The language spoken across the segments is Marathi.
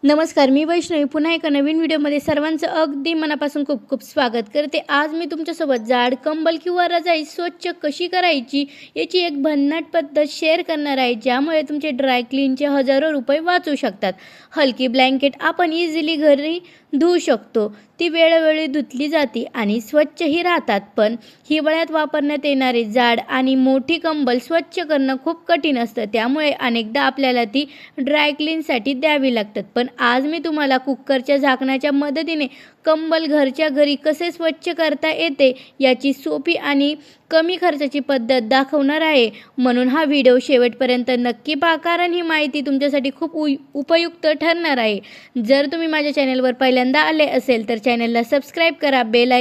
नमस्कार, मी वैष्णवी पुन्हा एका नवीन व्हिडिओमध्ये सर्वांचं अगदी मनापासून खूप खूप स्वागत करते। आज मी तुमच्यासोबत जाड कंबल किंवा रजाई स्वच्छ कशी करायची याची एक भन्नाट पद्धत शेअर करणार आहे, ज्यामुळे तुमचे ड्राय क्लीनचे हजारो रुपये वाचू शकतात। हलकी ब्लँकेट आपण इझिली घरी धुवू शकतो, ती वेळोवेळी धुतली जाते आणि स्वच्छही राहतात। पण हिवाळ्यात वापरण्यात येणारे जाड आणि मोठी कंबल स्वच्छ करणं खूप कठीण असतं, त्यामुळे अनेकदा आपल्याला ती ड्राय क्लीनसाठी द्यावी लागतात। पण आज मी तुम्हाला कुकरच्या झाकणाच्या मदतीने कंबल घरच्या घरी कसे स्वच्छ करता येते याची सोपी आणि कमी खर्चाची पद्धत दाखवणार आहे, म्हणून हा व्हिडिओ शेवटपर्यंत नक्की पहा, कारण ही माहिती तुमच्यासाठी खूप उपयुक्त ठरणार आहे। जर तुम्ही माझ्या चॅनलवर पहिल्यांदा आले असेल तर चॅनलला सबस्क्राईब करा, बेल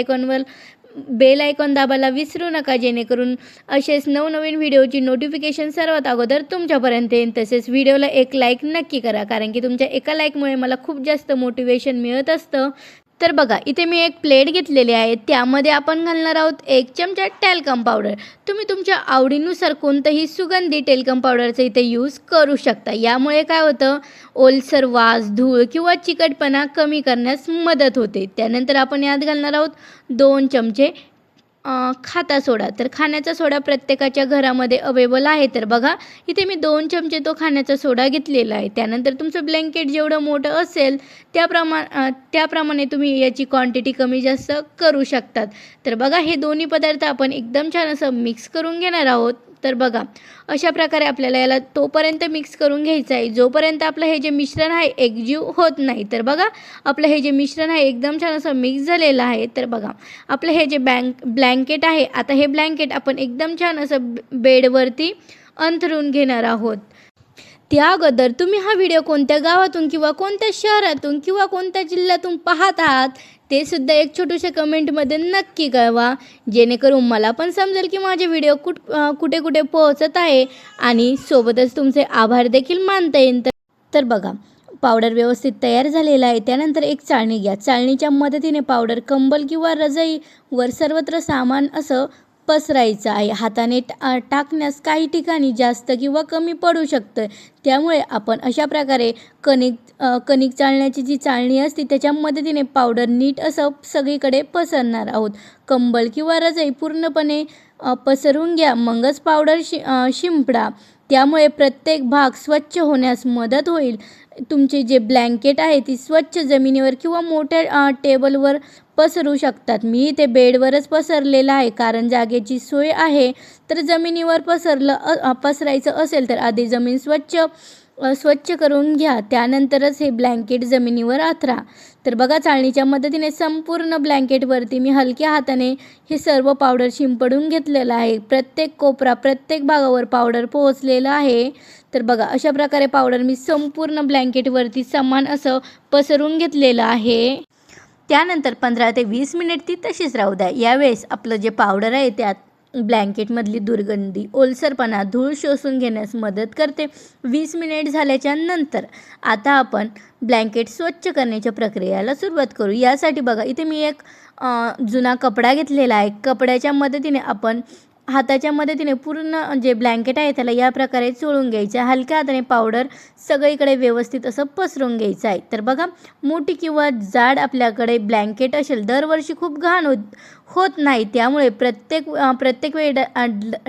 आयकॉन दाबायला विसरू नका, जेणेकरून असेच नवनवीन व्हिडिओची नोटिफिकेशन सर्वात अगोदर तुमच्यापर्यंत येईल। तसेच व्हिडिओला एक लाईक नक्की करा, कारण की तुमच्या एका लाईकमुळे मला खूप जास्त मोटिवेशन मिळत असतं। तर बघा, इथे मी एक प्लेट घेतलेली आहे, त्यामध्ये आपण घालणार आहोत 1 चमचा टॅल्कम पावडर। तुम्ही तुमच्या आवडीनुसार कोणतंही सुगंधी टॅल्कम पावडरचा इथे यूज करू शकता। यामुळे काय होतं, ओलसर वास, धूळ किंवा चिकटपणा कमी करण्यास मदत होते। त्यानंतर आपण यात घालणार आहोत 2 चमचे खाता सोडा। तर खाण्याचा सोडा प्रत्येकाच्या घरामध्ये अवेलेबल आहे, तर बघा इथे मी 2 चमचे तो खाण्याचा सोडा घेतलेला आहे। त्यानंतर तुमचं ब्लँकेट जेवढं मोठं असेल त्याप्रमाणे तुम्ही याची क्वांटिटी कमी जास्त करू शकतात। तर बघा, हे दोन्ही पदार्थ आपण एकदम छान असं मिक्स करून घेणार आहोत। तर बघा, अशा प्रकारे आपल्याला याला तोपर्यंत मिक्स करून घ्यायचं आहे जोपर्यंत आपलं हे जे मिश्रण आहे एकजीव होत नाही। तर बघा, आपलं हे जे मिश्रण आहे एकदम छान असं मिक्स झालेलं आहे। तर बघा, आपलं हे जे ब्लँकेट आहे, आता हे ब्लँकेट आपण एकदम छान असं बेडवरती अंथरून घेणार आहोत। त्या अगोदर तुम्ही हा व्हिडिओ कोणत्या गावातून किंवा कोणत्या शहरातून किंवा कोणत्या जिल्ह्यातून पाहत आहात ते सुद्धा एक छोट्याशा कमेंटमध्ये नक्की कळवा, जेणेकरून मला पण समजेल की माझे व्हिडिओ कुठे कुठे पोहोचत आहे आणि सोबतच तुमचे आभार देखील मानता येईल। तर बघा, पावडर व्यवस्थित तयार झालेला आहे। त्यानंतर एक चाळणी घ्या, चाळणीच्या मदतीने पावडर कंबल किंवा रजाईवर सर्वत्र सामान असं पसरायचं आहे। हाताने टाकण्यास काही ठिकाणी जास्त किंवा कमी पडू शकतं, त्यामुळे आपण अशा प्रकारे कणिक चाळण्याची जी चाळणी असते त्याच्या मदतीने पावडर नीट असं सगळीकडे पसरणार आहोत। कंबल किंवा रजाई पूर्णपणे पसरून घ्या, मगच पावडर शिंपडा, त्यामुळे प्रत्येक भाग स्वच्छ होण्यास मदत होईल। तुमचे जे ब्लँकेट आहे ती स्वच्छ जमिनीवर किंवा मोठ्या टेबलवर पसरू शकतात। मी इथे बेडवरच पसरलेलं आहे, कारण जागेची सोय आहे। तर जमिनीवर पसरायचं असेल तर आधी जमीन स्वच्छ करून घ्या, त्यानंतरच हे ब्लँकेट जमिनीवर आथरा। तर बघा, चाळणीच्या मदतीने संपूर्ण ब्लँकेटवरती मी हलक्या हाताने हे सर्व पावडर शिंपडून घेतलेलं आहे। प्रत्येक कोपरा, प्रत्येक भागावर पावडर पोहोचलेलं आहे। तर बघा, अशा प्रकारे पावडर मी संपूर्ण ब्लँकेटवरती समान असं पसरून घेतलेलं आहे। त्यानंतर 15 ते 20 मिनिट ती तशीच राहू द्या। यावेळेस आपलं जे पावडर आहे त्यात ब्लँकेटमधली दुर्गंधी, ओलसरपणा, धूळ शोषून घेण्यास मदत करते। 20 मिनिट झाल्याच्या नंतर आता आपण ब्लँकेट स्वच्छ करण्याच्या प्रक्रियेला सुरुवात करू। यासाठी बघा, इथे मी एक जुना कपडा घेतलेला आहे। कपड्याच्या मदतीने आपण हाताच्या मदतीने पूर्ण जे ब्लँकेट आहे त्याला या प्रकारे चोळून घ्यायचं आहे। हलक्या हाताने पावडर सगळीकडे व्यवस्थित असं पसरून घ्यायचं आहे। तर बघा, मोठी किंवा जाड आपल्याकडे ब्लँकेट असेल, दरवर्षी खूप घाण होत नाही, त्यामुळे प्रत्येक वेळी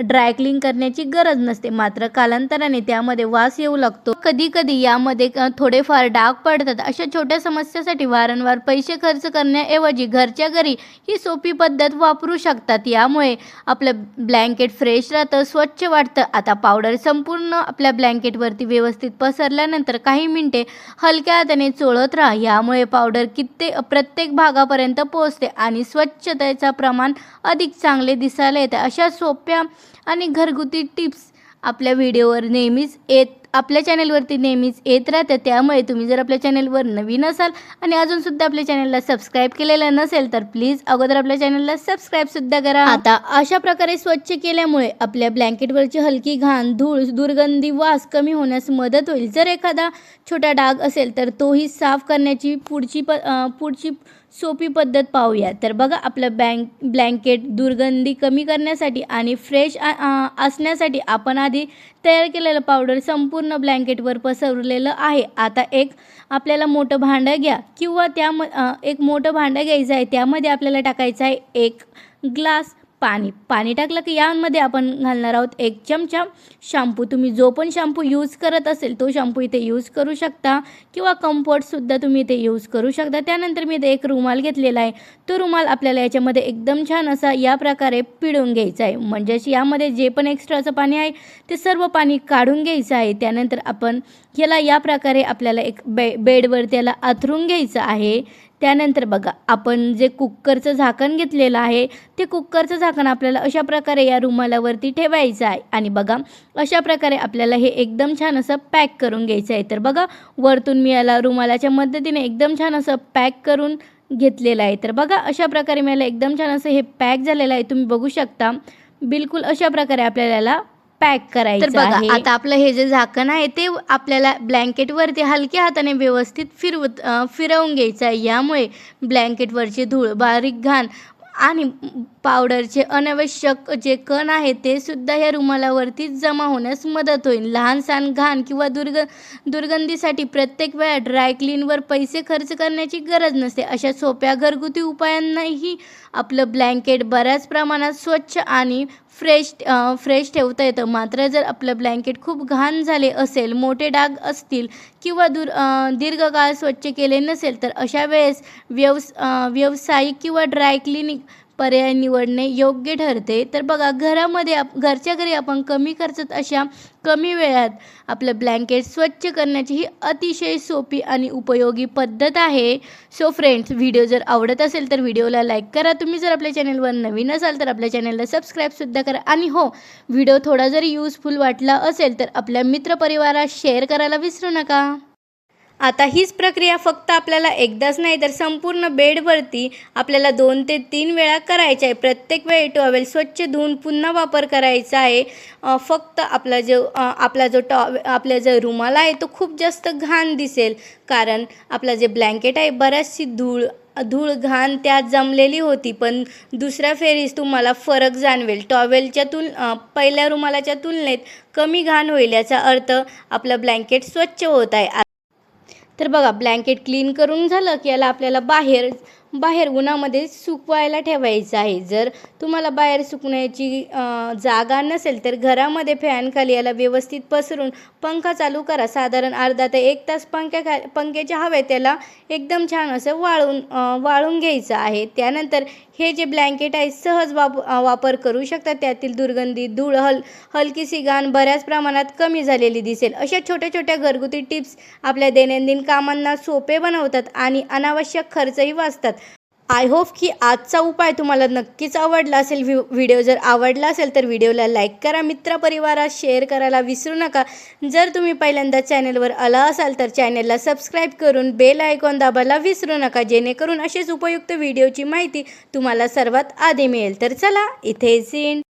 ड्राय क्लीन करण्याची गरज नसते, मात्र कालांतराने त्यामध्ये वास येऊ लागतो, कधी कधी यामध्ये थोडेफार डाग पडतात। अशा छोट्या समस्येसाठी वारंवार पैसे खर्च करण्याऐवजी घरच्या घरी ही सोपी पद्धत वापरू शकतात। यामुळे आपलं ब्लँकेट फ्रेश राहतं, स्वच्छ वाटतं। आता पावडर संपूर्ण आपल्या ब्लँकेटवरती व्यवस्थित पसरल्यानंतर काही मिनिटे हलक्या हाताने चोळत राहा, यामुळे पावडर प्रत्येक भागापर्यंत पोहोचते आणि स्वच्छतेचं प्रमाण अधिक चांगले दिसायला येते। अशा सोप्या आणि घरगुती टिप्स आपल्या चॅनलवरती नेहमीच येत राहतात, त्यामुळे तुम्ही जर आपल्या चॅनलवर नवीन असाल आणि अजूनसुद्धा आपल्या चॅनलला सबस्क्राईब केलेलं नसेल तर प्लीज अगोदर आपल्या चॅनलला सबस्क्राईबसुद्धा करा। आता अशा प्रकारे स्वच्छ केल्यामुळे आपल्या ब्लँकेटवरची हलकी घाण, धूळ, दुर्गंधी, वास कमी होण्यास मदत होईल। जर एखादा छोटा डाग असेल तर तोही साफ करण्याची पुढची सोपी पद्धत पाहूया. तर बघा, आपलं ब्लँकेट दुर्गंधी कमी करण्यासाठी आणि फ्रेश असण्यासाठी आपण आधी तयार केलेलं पावडर संपूर्ण ब्लँकेटवर पसरलेलं आहे. आता आपल्याला मोठं भांडं घ्या किंवा एक मोठं भांडं घ्यायचं आहे. त्यामध्ये आपल्याला टाकायचं आहे 1 ग्लास पाणी टाकलं की यामध्ये आपण घालणार आहोत 1 चमचा शॅम्पू. तुम्ही जो पण शॅम्पू यूज करत असेल तो शॅम्पू इथे यूज करू शकता किंवा कम्फर्टसुद्धा तुम्ही इथे यूज करू शकता. त्यानंतर मी इथे एक रुमाल घेतलेला आहे. तो रुमाल आपल्याला याच्यामध्ये एकदम छान असा या प्रकारे पिळून घ्यायचा आहे. म्हणजेच यामध्ये जे पण एक्स्ट्राचं पाणी आहे ते सर्व पाणी काढून घ्यायचं आहे. त्यानंतर आपण याला या प्रकारे आपल्याला एक बेडवर त्याला अंथरून घ्यायचं आहे. त्यानंतर बघा, आपण जे कुकरचं झाकण घेतलेलं आहे ते कुकरचं झाकण आपल्याला अशा प्रकारे या रुमालावरती ठेवायचं आहे. आणि बघा, अशा प्रकारे आपल्याला हे एकदम छान असं पॅक करून घ्यायचं आहे. तर बघा, वरतून मी याला रुमालाच्या मदतीने एकदम छान असं पॅक करून घेतलेलं आहे. तर बघा, अशा प्रकारे मला एकदम छान असं हे पॅक झालेलं आहे. तुम्ही बघू शकता, बिलकुल अशा प्रकारे आपल्याला याला पॅक करायचं आहे. तर बघा, आता आपलं हे जे झाकण आहे ते आपल्याला ब्लँकेटवरती हलक्या हाताने व्यवस्थित फिरवून घ्यायचं आहे. यामुळे ब्लँकेटवरची धूळ, बारीक घाण आणि पावडरचे अनावश्यक जे कण आहे ते सुद्धा ह्या रुमालावरती जमा होण्यास मदत होईल. लहानसहान घाण किंवा दुर्गंधीसाठी प्रत्येक वेळा ड्रायक्लीनवर पैसे खर्च करण्याची गरज नसते. अशा सोप्या घरगुती उपायांनाही आपलं ब्लँकेट बऱ्याच प्रमाणात स्वच्छ आणि फ्रेश ठेवता येतं. मात्र जर आपलं ब्लँकेट खूप घाण झाले असेल, मोठे डाग असतील किंवा दीर्घकाळ स्वच्छ केले नसेल तर अशा वेळेस व्यावसायिक किंवा ड्रायक्लिनिंग पर्याय निवडणे योग्य ठरते. तर बघा, घरच्या घरी आपण कमी खर्चात अशा कमी वेळात आपलं ब्लँकेट स्वच्छ करण्याची ही अतिशय सोपी आणि उपयोगी पद्धत आहे. सो फ्रेंड्स, व्हिडिओ जर आवडत असेल तर व्हिडिओला लाईक करा. तुम्ही जर आपल्या चॅनलवर नवीन असाल तर आपल्या चॅनलला सबस्क्राईबसुद्धा करा. आणि हो, व्हिडिओ थोडा जरी यूजफुल वाटला असेल तर आपल्या मित्रपरिवारात शेअर करायला विसरू नका. आता हीच प्रक्रिया फक्त आपल्याला एकदाच नाही तर संपूर्ण बेडवरती आपल्याला 2 ते 3 वेळा करायची आहे. प्रत्येक वेळी टॉवेल स्वच्छ धुवून पुन्हा वापर करायचा आहे. फक्त आपला जो रुमाल आहे तो खूप जास्त घाण दिसेल, कारण आपला जे ब्लँकेट आहे बऱ्याचशी धूळ घाण त्यात जमलेली होती. पण दुसऱ्या फेरीस तुम्हाला फरक जाणवेल. टॉवेलच्या पहिल्या रुमालाच्या तुलनेत कमी घाण होईल. याचा अर्थ आपलं ब्लँकेट स्वच्छ होत आहे. तर बघा, ब्लँकेट क्लीन करून झालं की याला आपल्याला बाहेर उन्हामध्ये सुकवायला ठेवायचं आहे. जर तुम्हाला बाहेर सुकण्याची जागा नसेल तर घरामध्ये फॅनखाली याला व्यवस्थित पसरून पंखा चालू करा. साधारण अर्धा ते 1 तास पंख्याच्या हवेत त्याला एकदम छान असं वाळून घ्यायचं आहे. त्यानंतर हे जे ब्लँकेट आहे सहज वापर करू शकता. त्यातील दुर्गंधी, धूळ, हलकीशी घाण बऱ्याच प्रमाणात कमी झालेली दिसेल. अशा छोट्या छोट्या घरगुती टिप्स आपल्या दैनंदिन कामांना सोपे बनवतात आणि अनावश्यक खर्चही वाचतात. आय होप की आजचा उपाय तुम्हाला नक्कीच आवडला असेल. व्हिडिओ जर आवडला असेल तर व्हिडिओला लाईक करा. मित्रपरिवारात शेअर करायला विसरू नका. जर तुम्ही पहिल्यांदा चॅनलवर आला असाल तर चॅनलला सबस्क्राईब करून बेल आयकॉन दाबायला विसरू नका, जेणेकरून असेच उपयुक्त व्हिडिओची माहिती तुम्हाला सर्वात आधी मिळेल. तर चला, इथे सीन.